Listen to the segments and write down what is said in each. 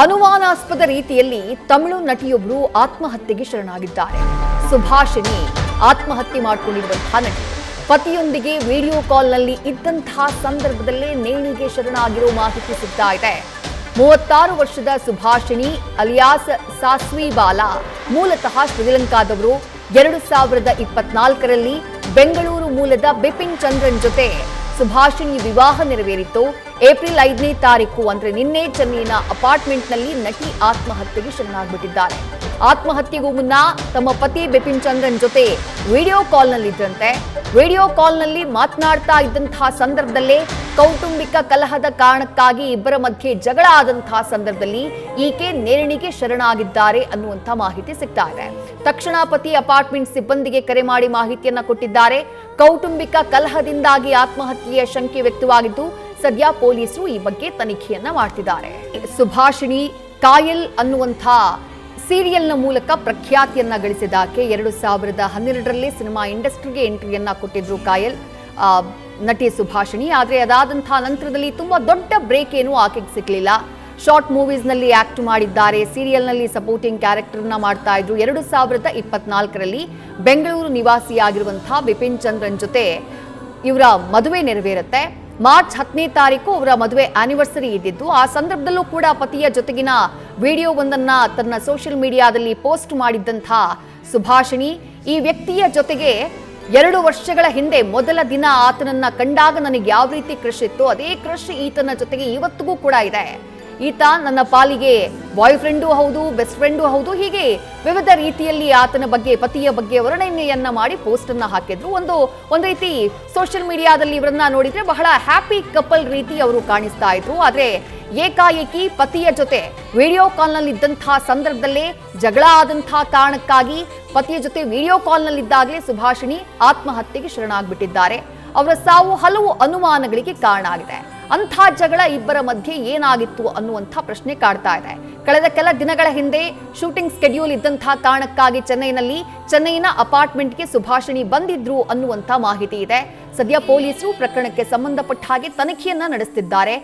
ಅನುಮಾನಾಸ್ಪದ ರೀತಿಯಲ್ಲಿ ತಮಿಳು ನಟಿಯೊಬ್ಬರು ಆತ್ಮಹತ್ಯೆಗೆ ಶರಣಾಗಿದ್ದಾರೆ. ಸುಭಾಷಿಣಿ ಆತ್ಮಹತ್ಯೆ ಮಾಡಿಕೊಂಡಿರುವಂತಹ ನಟಿ ಪತಿಯೊಂದಿಗೆ ವಿಡಿಯೋ ಕಾಲ್ನಲ್ಲಿ ಇದ್ದಂತಹ ಸಂದರ್ಭದಲ್ಲೇ ನೇಣಿಗೆ ಶರಣಾಗಿರೋ ಮಾಹಿತಿ ಸಿಗ್ತಾ ಇದೆ. 36 ವರ್ಷದ ಸುಭಾಷಿಣಿ ಅಲಿಯಾಸ್ ಸಾಸ್ವಿ ಬಾಲಾ ಮೂಲತಃ ಶ್ರೀಲಂಕಾದವರು. 2024ರಲ್ಲಿ ಬೆಂಗಳೂರು ಮೂಲದ ಬಿಪಿನ್ ಚಂದ್ರನ್ ಜೊತೆ ಸುಭಾಷಿಣಿ ವಿವಾಹ ನೆರವೇರಿತ್ತು. ಏಪ್ರಿಲ್ 5ನೇ ತಾರೀಕು ಅಂದ್ರೆ ನಿನ್ನೆ ಚೆನ್ನೈನ ಅಪಾರ್ಟ್ಮೆಂಟ್ನಲ್ಲಿ ನಟಿ ಆತ್ಮಹತ್ಯೆಗೆ ಶರಣಾಗ್ಬಿಟ್ಟಿದ್ದಾರೆ. ಆತ್ಮಹತ್ಯೆಗೂ ಮುನ್ನ ತಮ್ಮ ಪತಿ ಬಿಪಿನ್ ಚಂದ್ರನ್ ಜೊತೆ ವಿಡಿಯೋ ಕಾಲ್ನಲ್ಲಿದ್ದಂತೆ. ವಿಡಿಯೋ ಕಾಲ್ನಲ್ಲಿ ಮಾತನಾಡ್ತಾ ಇದ್ದಂತಹ ಸಂದರ್ಭದಲ್ಲೇ ಕೌಟುಂಬಿಕ ಕಲಹದ ಕಾರಣಕ್ಕಾಗಿ ಇಬ್ಬರ ಮಧ್ಯೆ ಜಗಳ ಆದಂತಹ ಸಂದರ್ಭದಲ್ಲಿ ಈಕೆ ನೇಣಿಗೆ ಶರಣಾಗಿದ್ದಾರೆ ಅನ್ನುವಂಥ ಮಾಹಿತಿ ಸಿಗ್ತಾ ಇದೆ. ತಕ್ಷಣ ಪತಿ ಅಪಾರ್ಟ್ಮೆಂಟ್ ಸಿಬ್ಬಂದಿಗೆ ಕರೆ ಮಾಡಿ ಮಾಹಿತಿಯನ್ನ ಕೊಟ್ಟಿದ್ದಾರೆ. ಕೌಟುಂಬಿಕ ಕಲಹದಿಂದಾಗಿ ಆತ್ಮಹತ್ಯೆಯ ಶಂಕೆ ವ್ಯಕ್ತವಾಗಿದ್ದು ಸದ್ಯ ಪೊಲೀಸರು ಈ ಬಗ್ಗೆ ತನಿಖೆಯನ್ನ ಮಾಡ್ತಿದ್ದಾರೆ. ಸುಭಾಷಿಣಿ ಕಾಯಲ್ ಅನ್ನುವಂಥ ಸೀರಿಯಲ್ನ ಮೂಲಕ ಪ್ರಖ್ಯಾತಿಯನ್ನ ಗಳಿಸಿದಾಕೆ 2012ರಲ್ಲಿ ಸಿನಿಮಾ ಇಂಡಸ್ಟ್ರಿಗೆ ಎಂಟ್ರಿಯನ್ನ ಕೊಟ್ಟಿದ್ರು ಕಾಯಲ್ ನಟಿ ಸುಭಾಷಿಣಿ. ಆದರೆ ಅದಾದಂತಹ ನಂತರದಲ್ಲಿ ತುಂಬಾ ದೊಡ್ಡ ಬ್ರೇಕ್ ಏನು ಆಕೆಗೆ ಸಿಗ್ಲಿಲ್ಲ. ಶಾರ್ಟ್ ಮೂವೀಸ್ನಲ್ಲಿ ಆಕ್ಟ್ ಮಾಡಿದ್ದಾರೆ, ಸೀರಿಯಲ್ನಲ್ಲಿ ಸಪೋರ್ಟಿಂಗ್ ಕ್ಯಾರೆಕ್ಟರ್ನ ಮಾಡ್ತಾ ಇದ್ರು. 2024ರಲ್ಲಿ ಬೆಂಗಳೂರು ನಿವಾಸಿಯಾಗಿರುವಂತಹ ಬಿಪಿನ್ ಚಂದ್ರನ್ ಜೊತೆ ಇವರ ಮದುವೆ ನೆರವೇರುತ್ತೆ. ಮಾರ್ಚ್ 10ನೇ ತಾರೀಕು ಅವರ ಮದುವೆ ಆನಿವರ್ಸರಿ ಇದ್ದಿದ್ದು. ಆ ಸಂದರ್ಭದಲ್ಲೂ ಕೂಡ ಪತಿಯ ಜೊತೆಗಿನ ವಿಡಿಯೋವೊಂದನ್ನ ತನ್ನ ಸೋಷಿಯಲ್ ಮೀಡಿಯಾದಲ್ಲಿ ಪೋಸ್ಟ್ ಮಾಡಿದ್ದಂಥ ಸುಭಾಷಿಣಿ ಈ ವ್ಯಕ್ತಿಯ ಜೊತೆಗೆ 2 ವರ್ಷಗಳ ಹಿಂದೆ ಮೊದಲ ದಿನ ಆತನನ್ನ ಕಂಡಾಗ ನನಗೆ ಯಾವ ರೀತಿ ಕ್ರಶ್ ಇತ್ತು ಅದೇ ಕ್ರಶ್ ಈತನ ಜೊತೆಗೆ ಇವತ್ತಿಗೂ ಕೂಡ ಇದೆ. ಈತ ನನ್ನ ಪಾಲಿಗೆ ಬಾಯ್ ಫ್ರೆಂಡು ಹೌದು, ಬೆಸ್ಟ್ ಫ್ರೆಂಡು ಹೌದು, ಹೀಗೆ ವಿವಿಧ ರೀತಿಯಲ್ಲಿ ಆತನ ಬಗ್ಗೆ ಪತಿಯ ಬಗ್ಗೆ ವರ್ಣನೆಯನ್ನ ಮಾಡಿ ಪೋಸ್ಟ್ ಅನ್ನ ಹಾಕಿದ್ರು. ಒಂದು ರೀತಿ ಸೋಷಿಯಲ್ ಮೀಡಿಯಾದಲ್ಲಿ ಇವರನ್ನ ನೋಡಿದ್ರೆ ಬಹಳ ಹ್ಯಾಪಿ ಕಪಲ್ ರೀತಿ ಅವರು ಕಾಣಿಸ್ತಾ ಇದ್ರು. ಆದ್ರೆ ಏಕಾಏಕಿ ಪತಿಯ ಜೊತೆ ವಿಡಿಯೋ ಕಾಲ್ನಲ್ಲಿ ಇದ್ದಂತಹ ಸಂದರ್ಭದಲ್ಲೇ ಜಗಳ ಆದಂತಹ ಕಾರಣಕ್ಕಾಗಿ ಪತಿಯ ಜೊತೆ ವಿಡಿಯೋ ಕಾಲ್ನಲ್ಲಿದ್ದಾಗಲೇ ಸುಭಾಷಿಣಿ ಆತ್ಮಹತ್ಯೆಗೆ ಶರಣಾಗ್ಬಿಟ್ಟಿದ್ದಾರೆ. ಅವರ ಸಾವು ಹಲವು ಅನುಮಾನಗಳಿಗೆ ಕಾರಣ ಆಗಿದೆ. ಅಂಥ ಜಗಳ ಇಬ್ಬರ ಮಧ್ಯೆ ಏನಾಗಿತ್ತು ಅನ್ನುವಂಥ ಪ್ರಶ್ನೆ ಕಾಡ್ತಾ ಇದೆ. ಕಳೆದ ಕೆಲ ದಿನಗಳ ಹಿಂದೆ ಶೂಟಿಂಗ್ ಸ್ಕೆಡ್ಯೂಲ್ ಇದ್ದಂತಹ ಕಾರಣಕ್ಕಾಗಿ ಚೆನ್ನೈನ ಅಪಾರ್ಟ್ಮೆಂಟ್ಗೆ ಸುಭಾಷಿಣಿ ಬಂದಿದ್ರು ಅನ್ನುವಂಥ ಮಾಹಿತಿ ಇದೆ. ಸದ್ಯ ಪೊಲೀಸರು ಪ್ರಕರಣಕ್ಕೆ ಸಂಬಂಧಪಟ್ಟ ಹಾಗೆ ತನಿಖೆಯನ್ನ ನಡೆಸುತ್ತಿದ್ದಾರೆ.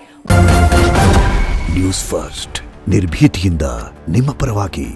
ನ್ಯೂಸ್ ಫಸ್ಟ್ ನಿರ್ಭೀತಿಯಿಂದ ನಿಮ್ಮ ಪರವಾಗಿ.